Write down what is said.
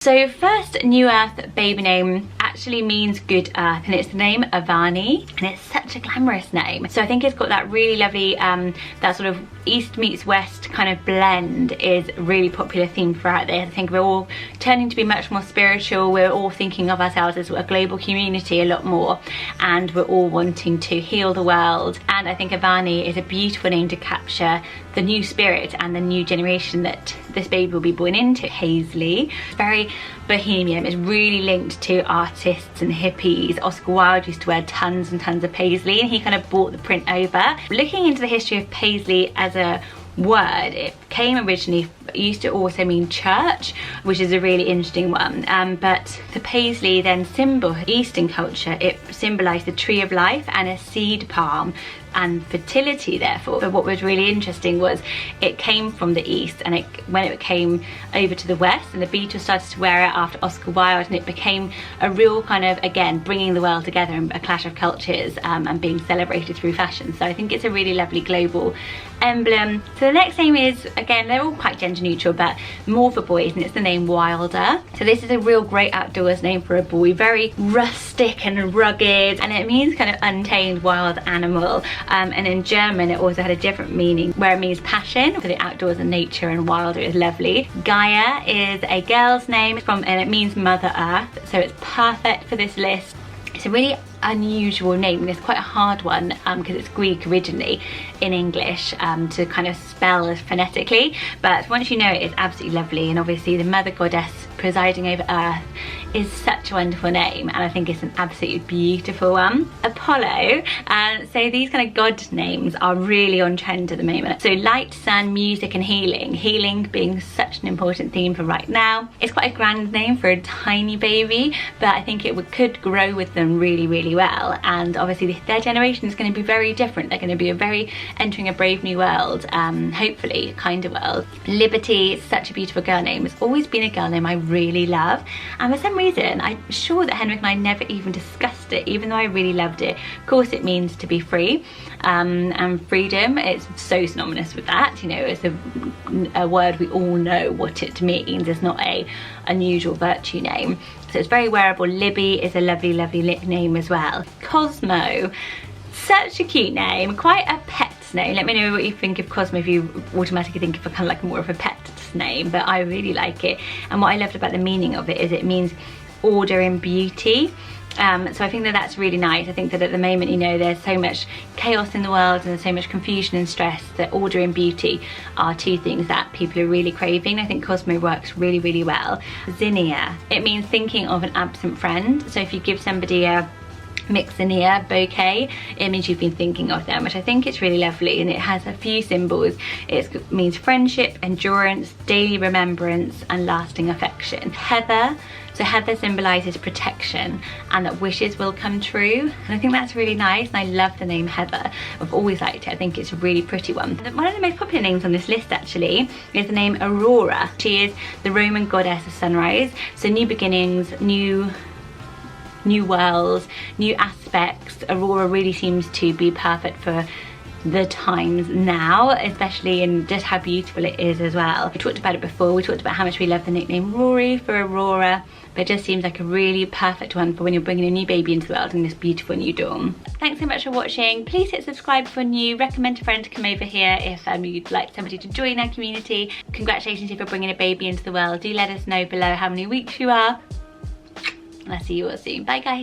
So first New Earth baby name actually means good earth, and it's the name Avani, and it's such a glamorous name. So I think it's got that really lovely, that sort of east meets west kind of blend is really popular theme throughout this. I think we're all turning to be much more spiritual. We're all thinking of ourselves as a global community a lot more, and we're all wanting to heal the world. And I think Avani is a beautiful name to capture the new spirit and the new generation that this baby will be born into. Paisley, very bohemian, is really linked to artists and hippies. Oscar Wilde used to wear tons and tons of Paisley, and he kind of brought the print over. Looking into the history of Paisley as a word, it came originally, it used to also mean church, which is a really interesting one, but the Paisley then symbol, Eastern culture, it symbolized the tree of life and a seed palm and fertility therefore. But what was really interesting was it came from the east, and when it came over to the west and the Beatles started to wear it after Oscar Wilde, and it became a real kind of, again, bringing the world together and a clash of cultures, and being celebrated through fashion. So I think it's a really lovely global emblem. So the next name is, again, they're all quite gender neutral, but more for boys, and it's the name Wilder. So this is a real great outdoors name for a boy, very rustic and rugged, and it means kind of untamed wild animal. And in German it also had a different meaning where it means passion for the outdoors and nature, and Wilder is lovely. Gaia is a girl's name and it means Mother Earth, so it's perfect for this list. It's a really unusual name, and it's quite a hard one because it's Greek originally in English to kind of spell phonetically, but once you know it, it's absolutely lovely. And obviously the mother goddess presiding over earth is such a wonderful name, and I think it's an absolutely beautiful one. Apollo, so these kind of god names are really on trend at the moment. So light, sun, music and healing. Healing being such an important theme for right now. It's quite a grand name for a tiny baby, but I think it could grow with them really, really well. And obviously their generation is going to be very different. They're going to be entering a brave new world, hopefully a kinder world. Liberty is such a beautiful girl name. It's always been a girl name I really love, and for some reason I'm sure that Henrik and I never even discussed it, even though I really loved it. Of course it means to be free, and freedom, it's so synonymous with that, you know, it's a word we all know what it means. It's not a unusual virtue name, so it's very wearable. Libby is a lovely, lovely name as well. Cosmo, such a cute name, quite a pet name. Let me know what you think of Cosmo, if you automatically think of a kind of like more of a pet name, but I really like it. And what I loved about the meaning of it is it means order and beauty. So I think that that's really nice. I think that at the moment, you know, there's so much chaos in the world and there's so much confusion and stress, that order and beauty are two things that people are really craving. I think Cosmo works really, really well. Zinnia, it means thinking of an absent friend. So if you give somebody a Mixinnia bouquet, it means you've been thinking of them, which I think it's really lovely. And it has a few symbols. It means friendship, endurance, daily remembrance and lasting affection. Heather, so heather symbolises protection and that wishes will come true, and I think that's really nice, and I love the name Heather. I've always liked it. I think it's a really pretty one. One of the most popular names on this list actually is the name Aurora. She is the Roman goddess of sunrise, so new beginnings, new worlds, new aspects. Aurora really seems to be perfect for the times now, especially in just how beautiful it is as well. We talked about it before, we talked about how much we love the nickname Rory for Aurora, but it just seems like a really perfect one for when you're bringing a new baby into the world in this beautiful new dawn. Thanks so much for watching. Please hit subscribe if you're new, recommend a friend to come over here if you'd like somebody to join our community. Congratulations if you're bringing a baby into the world. Do let us know below how many weeks you are, and I'll see you all soon. Bye guys.